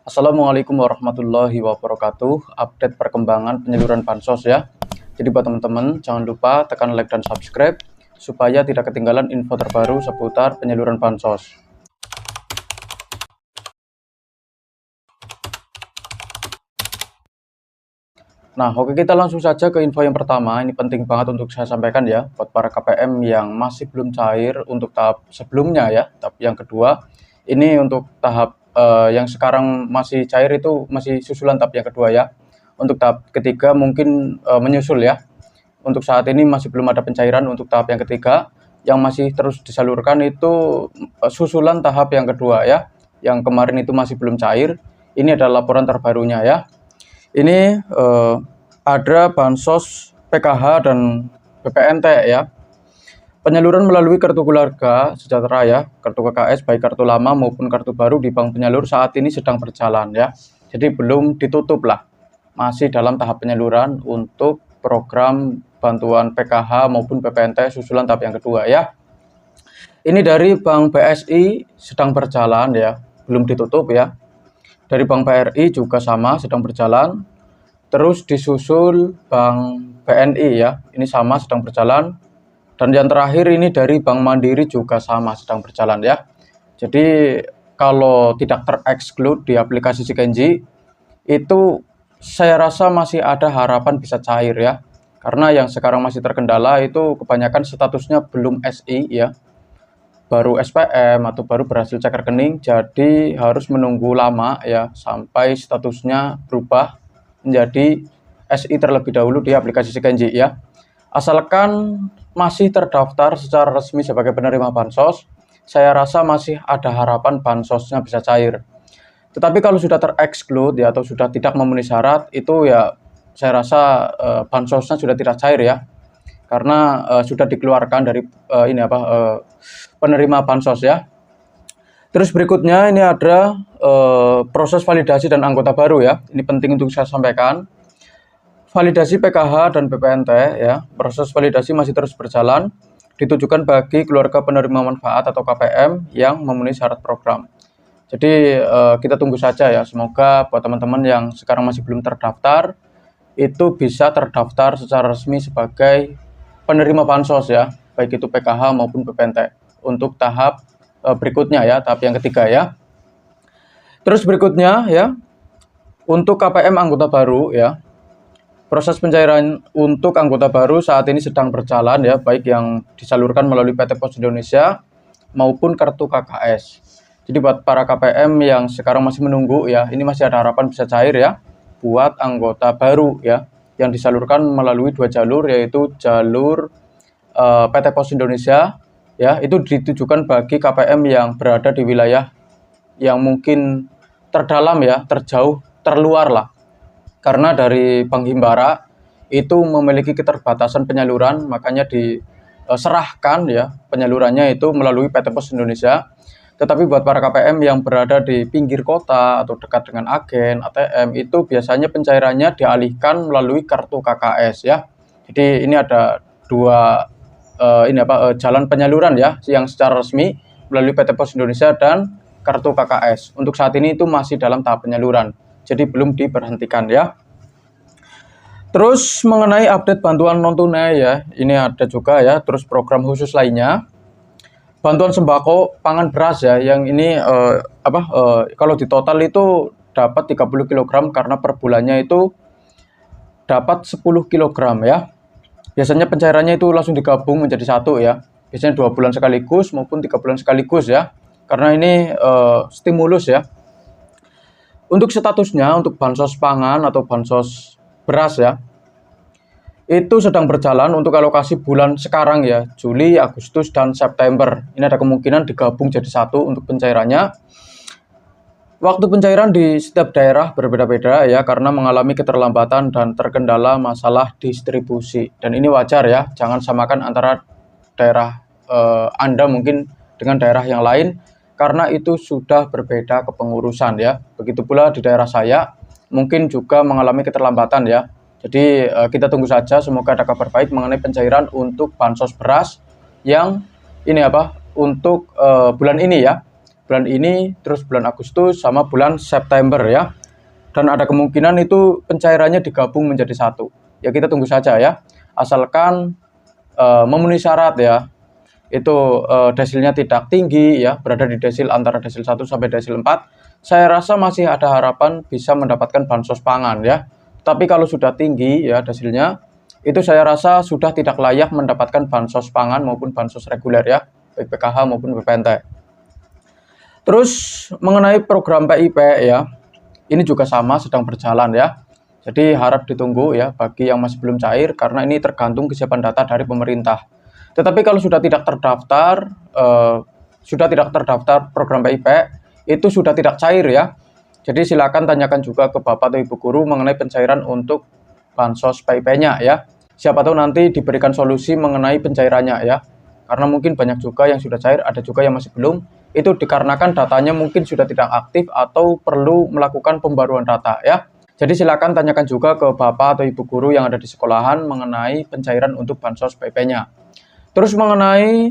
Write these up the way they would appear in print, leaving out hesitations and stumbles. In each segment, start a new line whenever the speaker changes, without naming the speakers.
Assalamualaikum warahmatullahi wabarakatuh. Update perkembangan penyaluran bansos ya. Jadi buat teman-teman jangan lupa tekan like dan subscribe supaya tidak ketinggalan info terbaru seputar penyaluran bansos. Nah, oke, kita langsung saja ke info yang pertama. Ini penting banget untuk saya sampaikan ya buat para KPM yang masih belum cair untuk tahap sebelumnya ya. Tahap yang kedua, ini untuk tahap yang sekarang masih cair itu masih susulan tahap yang kedua ya. Untuk tahap ketiga mungkin menyusul ya. Untuk saat ini masih belum ada pencairan untuk tahap yang ketiga. Yang masih terus disalurkan itu susulan tahap yang kedua ya. Yang kemarin itu masih belum cair. Ini adalah laporan terbarunya ya. Ini ada bansos PKH dan BPNT ya. Penyaluran melalui kartu keluarga sejahtera ya, kartu KKS baik kartu lama maupun kartu baru di bank penyalur saat ini sedang berjalan ya. Jadi belum ditutup lah. Masih dalam tahap penyaluran untuk program bantuan PKH maupun BPNT susulan tahap yang kedua ya. Ini dari Bank BSI sedang berjalan ya, belum ditutup ya. Dari Bank BRI juga sama sedang berjalan. Terus disusul Bank BNI ya, ini sama sedang berjalan. Dan yang terakhir ini dari Bank Mandiri juga sama sedang berjalan ya. Jadi kalau tidak tereksklud di aplikasi Sikenji itu saya rasa masih ada harapan bisa cair ya. Karena yang sekarang masih terkendala itu kebanyakan statusnya belum SI ya. Baru SPM atau baru berhasil cek rekening, jadi harus menunggu lama ya sampai statusnya berubah menjadi SI terlebih dahulu di aplikasi Sikenji ya. Asalkan masih terdaftar secara resmi sebagai penerima bansos, saya rasa masih ada harapan bansosnya bisa cair. Tetapi kalau sudah tereksklud ya atau sudah tidak memenuhi syarat itu ya saya rasa bansosnya sudah tidak cair ya. Karena sudah dikeluarkan dari penerima bansos ya. Terus berikutnya ini ada proses validasi dan anggota baru ya. Ini penting untuk saya sampaikan. Validasi PKH dan BPNT ya. Proses validasi masih terus berjalan. Ditujukan bagi keluarga penerima manfaat atau KPM yang memenuhi syarat program. Jadi kita tunggu saja ya. Semoga buat teman-teman yang sekarang masih belum terdaftar itu bisa terdaftar secara resmi sebagai penerima bansos ya, baik itu PKH maupun BPNT untuk tahap berikutnya ya, tahap yang ketiga ya. Terus berikutnya ya, untuk KPM anggota baru ya, proses pencairan untuk anggota baru saat ini sedang berjalan ya, baik yang disalurkan melalui PT Pos Indonesia maupun kartu KKS. Jadi buat para KPM yang sekarang masih menunggu ya, ini masih ada harapan bisa cair ya, buat anggota baru ya, yang disalurkan melalui dua jalur, yaitu jalur PT Pos Indonesia ya, itu ditujukan bagi KPM yang berada di wilayah yang mungkin terdalam ya, terjauh, terluar lah. Karena dari Bank Himbara itu memiliki keterbatasan penyaluran, makanya diserahkan ya penyalurannya itu melalui PT Pos Indonesia. Tetapi buat para KPM yang berada di pinggir kota atau dekat dengan agen, ATM, itu biasanya pencairannya dialihkan melalui kartu KKS ya. Jadi ini ada dua jalan penyaluran ya, yang secara resmi melalui PT Pos Indonesia dan kartu KKS. Untuk saat ini itu masih dalam tahap penyaluran, jadi belum diberhentikan ya. Terus mengenai update bantuan non tunai ya, ini ada juga ya, terus program khusus lainnya. Bantuan sembako pangan beras ya, yang ini kalau di total itu dapat 30 kg karena per bulannya itu dapat 10 kg ya. Biasanya pencairannya itu langsung digabung menjadi satu ya. Biasanya 2 bulan sekaligus maupun 3 bulan sekaligus ya. Karena ini stimulus ya. Untuk statusnya untuk bansos pangan atau bansos beras ya, itu sedang berjalan untuk alokasi bulan sekarang ya, Juli, Agustus, dan September. Ini ada kemungkinan digabung jadi satu untuk pencairannya. Waktu pencairan di setiap daerah berbeda-beda ya, karena mengalami keterlambatan dan terkendala masalah distribusi. Dan ini wajar ya, jangan samakan antara daerah Anda mungkin dengan daerah yang lain, karena itu sudah berbeda kepengurusan ya. Begitu pula di daerah saya, mungkin juga mengalami keterlambatan ya. Jadi kita tunggu saja, semoga ada kabar baik mengenai pencairan untuk bansos beras yang ini untuk bulan ini ya. bulan ini, terus bulan Agustus sama bulan September ya. Dan ada kemungkinan itu pencairannya digabung menjadi satu. Ya kita tunggu saja ya. Asalkan memenuhi syarat ya. Itu desilnya tidak tinggi ya, berada di desil antara desil 1 sampai desil 4. Saya rasa masih ada harapan bisa mendapatkan bansos pangan ya. Tapi kalau sudah tinggi ya desilnya, itu saya rasa sudah tidak layak mendapatkan bansos pangan maupun bansos reguler ya, baik PKH maupun BPNT. Terus mengenai program PIP ya, ini juga sama sedang berjalan ya. Jadi harap ditunggu ya bagi yang masih belum cair karena ini tergantung kesiapan data dari pemerintah. Tetapi kalau sudah tidak terdaftar program PIP, itu sudah tidak cair ya. Jadi silakan tanyakan juga ke Bapak atau Ibu guru mengenai pencairan untuk bansos PIP-nya ya. Siapa tahu nanti diberikan solusi mengenai pencairannya ya. Karena mungkin banyak juga yang sudah cair, ada juga yang masih belum. Itu dikarenakan datanya mungkin sudah tidak aktif atau perlu melakukan pembaruan data ya. Jadi silakan tanyakan juga ke Bapak atau Ibu guru yang ada di sekolahan mengenai pencairan untuk bansos PIP-nya. Terus mengenai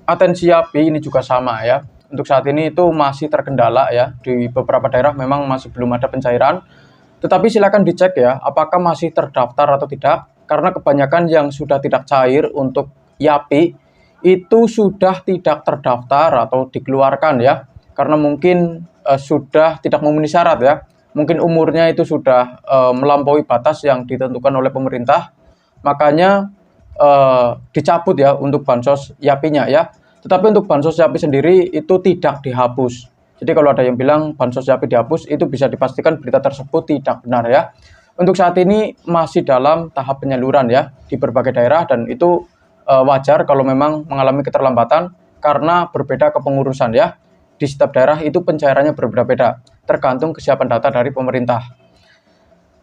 atensi YAPI ini juga sama ya. Untuk saat ini itu masih terkendala ya. Di beberapa daerah memang masih belum ada pencairan. Tetapi silakan dicek ya apakah masih terdaftar atau tidak. Karena kebanyakan yang sudah tidak cair untuk YAPI itu sudah tidak terdaftar atau dikeluarkan ya. Karena mungkin sudah tidak memenuhi syarat ya. Mungkin umurnya itu sudah melampaui batas yang ditentukan oleh pemerintah. Makanya dicabut ya untuk bansos YAPI-nya ya. Tetapi untuk bansos YAPI sendiri itu tidak dihapus. Jadi kalau ada yang bilang bansos YAPI dihapus, itu bisa dipastikan berita tersebut tidak benar ya. Untuk saat ini masih dalam tahap penyaluran ya di berbagai daerah dan itu wajar kalau memang mengalami keterlambatan karena berbeda kepengurusan ya. Di setiap daerah itu pencairannya berbeda-beda, tergantung kesiapan data dari pemerintah.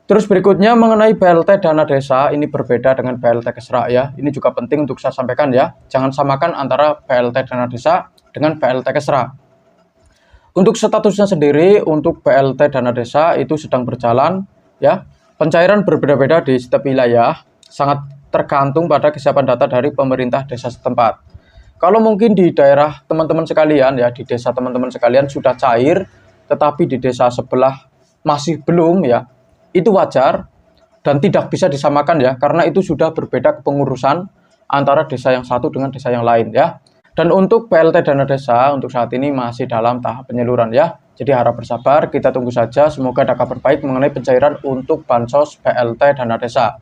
Terus berikutnya mengenai BLT dana desa, ini berbeda dengan BLT Kesra ya. Ini juga penting untuk saya sampaikan ya. Jangan samakan antara BLT dana desa dengan BLT Kesra. Untuk statusnya sendiri, untuk BLT dana desa itu sedang berjalan ya. Pencairan berbeda-beda di setiap wilayah, sangat tergantung pada kesiapan data dari pemerintah desa setempat. Kalau mungkin di daerah teman-teman sekalian ya, di desa teman-teman sekalian sudah cair, tetapi di desa sebelah masih belum ya. Itu wajar dan tidak bisa disamakan ya, karena itu sudah berbeda kepengurusan antara desa yang satu dengan desa yang lain ya. Dan untuk PLT dana desa untuk saat ini masih dalam tahap penyaluran ya. Jadi harap bersabar, kita tunggu saja, semoga ada kabar baik mengenai pencairan untuk bansos PLT dana desa.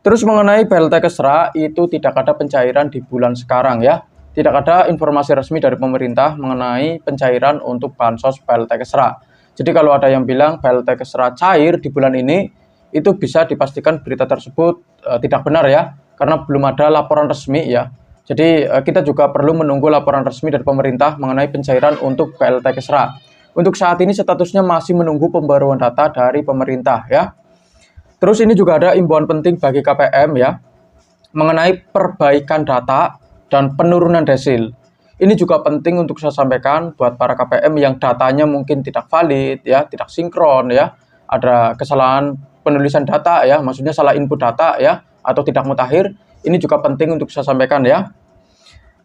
Terus mengenai BLT Kesra itu tidak ada pencairan di bulan sekarang ya. Tidak ada informasi resmi dari pemerintah mengenai pencairan untuk bansos BLT Kesra. Jadi kalau ada yang bilang BLT Kesra cair di bulan ini, itu bisa dipastikan berita tersebut tidak benar ya, karena belum ada laporan resmi ya. Jadi kita juga perlu menunggu laporan resmi dari pemerintah mengenai pencairan untuk BLT Kesra. Untuk saat ini statusnya masih menunggu pembaruan data dari pemerintah ya. Terus ini juga ada imbauan penting bagi KPM ya, mengenai perbaikan data dan penurunan desil. Ini juga penting untuk saya sampaikan buat para KPM yang datanya mungkin tidak valid ya, tidak sinkron ya, ada kesalahan penulisan data ya, maksudnya salah input data ya, atau tidak mutakhir. Ini juga penting untuk saya sampaikan ya.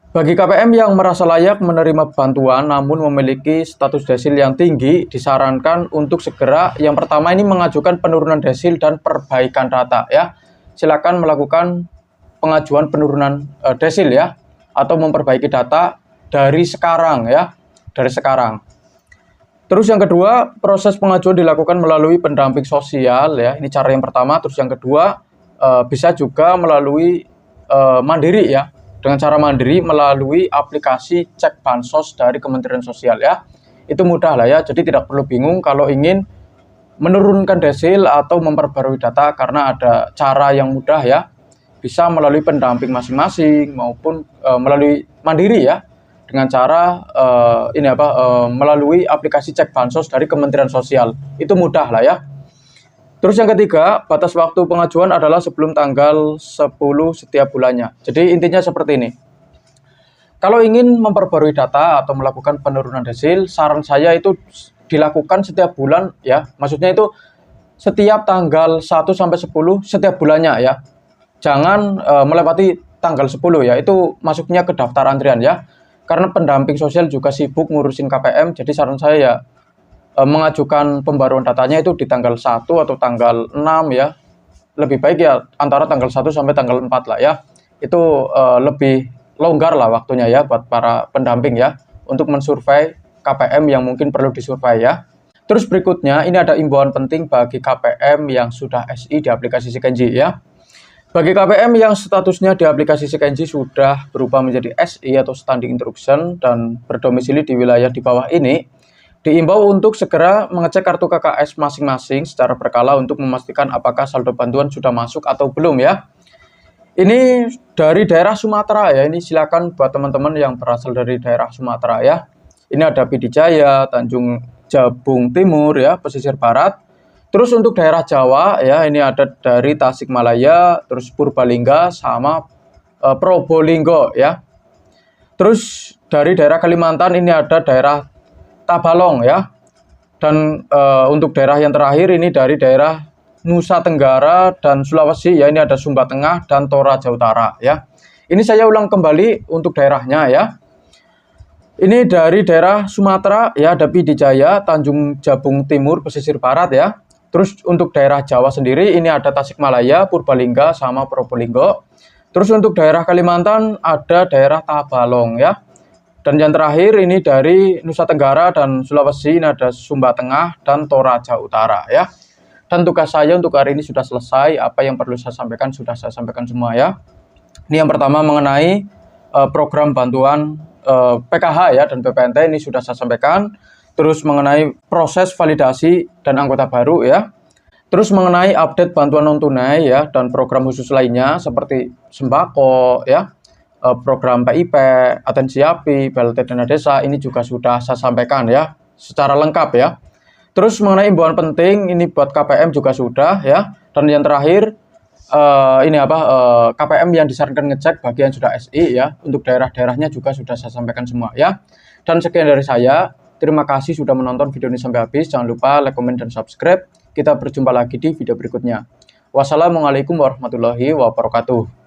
Bagi KPM yang merasa layak menerima bantuan namun memiliki status desil yang tinggi, disarankan untuk segera yang pertama ini mengajukan penurunan desil dan perbaikan data ya. Silakan melakukan pengajuan penurunan desil ya, atau memperbaiki data dari sekarang ya, dari sekarang. Terus yang kedua, proses pengajuan dilakukan melalui pendamping sosial ya. Ini cara yang pertama. Terus yang kedua, bisa juga melalui mandiri ya. Dengan cara mandiri melalui aplikasi cek bansos dari Kementerian Sosial ya. Itu mudah lah ya. Jadi tidak perlu bingung kalau ingin menurunkan desil atau memperbarui data karena ada cara yang mudah ya. Bisa melalui pendamping masing-masing maupun melalui mandiri ya. Dengan cara melalui aplikasi cek bansos dari Kementerian Sosial. Itu mudah lah ya. Terus yang ketiga, batas waktu pengajuan adalah sebelum tanggal 10 setiap bulannya. Jadi intinya seperti ini. Kalau ingin memperbarui data atau melakukan penurunan desil, saran saya itu dilakukan setiap bulan ya. Maksudnya itu setiap tanggal 1 sampai 10 setiap bulannya ya. Jangan melewati tanggal 10 ya. Itu masuknya ke daftar antrian ya. karena pendamping sosial juga sibuk ngurusin KPM, jadi saran saya ya mengajukan pembaruan datanya itu di tanggal 1 atau tanggal 6 ya. Lebih baik ya antara tanggal 1 sampai tanggal 4 lah ya. Itu lebih longgar lah waktunya ya buat para pendamping ya untuk mensurvei KPM yang mungkin perlu disurvei ya. Terus berikutnya ini ada imbauan penting bagi KPM yang sudah SI di aplikasi Sikenji ya. Bagi KPM yang statusnya di aplikasi Sikenji sudah berubah menjadi SI atau Standing Instruction dan berdomisili di wilayah di bawah ini, diimbau untuk segera mengecek kartu KKS masing-masing secara berkala untuk memastikan apakah saldo bantuan sudah masuk atau belum ya. Ini dari daerah Sumatera ya, ini silakan buat teman-teman yang berasal dari daerah Sumatera ya. Ini ada Pidijaya, Tanjung Jabung Timur ya, pesisir barat. Terus untuk daerah Jawa ya, ini ada dari Tasikmalaya, terus Purbalingga sama Probolinggo ya. Terus dari daerah Kalimantan ini ada daerah Tabalong ya. Dan untuk daerah yang terakhir ini dari daerah Nusa Tenggara dan Sulawesi ya, ini ada Sumba Tengah dan Toraja Utara ya. Ini saya ulang kembali untuk daerahnya ya. Ini dari daerah Sumatera ya, ada Pidijaya, Tanjung Jabung Timur, pesisir barat ya. Terus untuk daerah Jawa sendiri ini ada Tasikmalaya, Purbalingga sama Probolinggo. Terus untuk daerah Kalimantan ada daerah Tabalong ya. Dan yang terakhir ini dari Nusa Tenggara dan Sulawesi, ini ada Sumba Tengah dan Toraja Utara ya. Dan tugas saya untuk hari ini sudah selesai. Apa yang perlu saya sampaikan sudah saya sampaikan semua ya. Ini yang pertama mengenai program bantuan PKH ya dan PPNT, ini sudah saya sampaikan. Terus mengenai proses validasi dan anggota baru ya. Terus mengenai update bantuan non tunai ya dan program khusus lainnya seperti sembako ya, program PIP, atensi API, BLT Dana Desa, ini juga sudah saya sampaikan ya secara lengkap ya. Terus mengenai imbauan penting ini buat KPM juga sudah ya. Dan yang terakhir ini KPM yang disarankan ngecek bagi yang sudah SI ya, untuk daerah-daerahnya juga sudah saya sampaikan semua ya. Dan sekian dari saya. Terima kasih sudah menonton video ini sampai habis. Jangan lupa like, komen, dan subscribe. Kita berjumpa lagi di video berikutnya. Wassalamualaikum warahmatullahi wabarakatuh.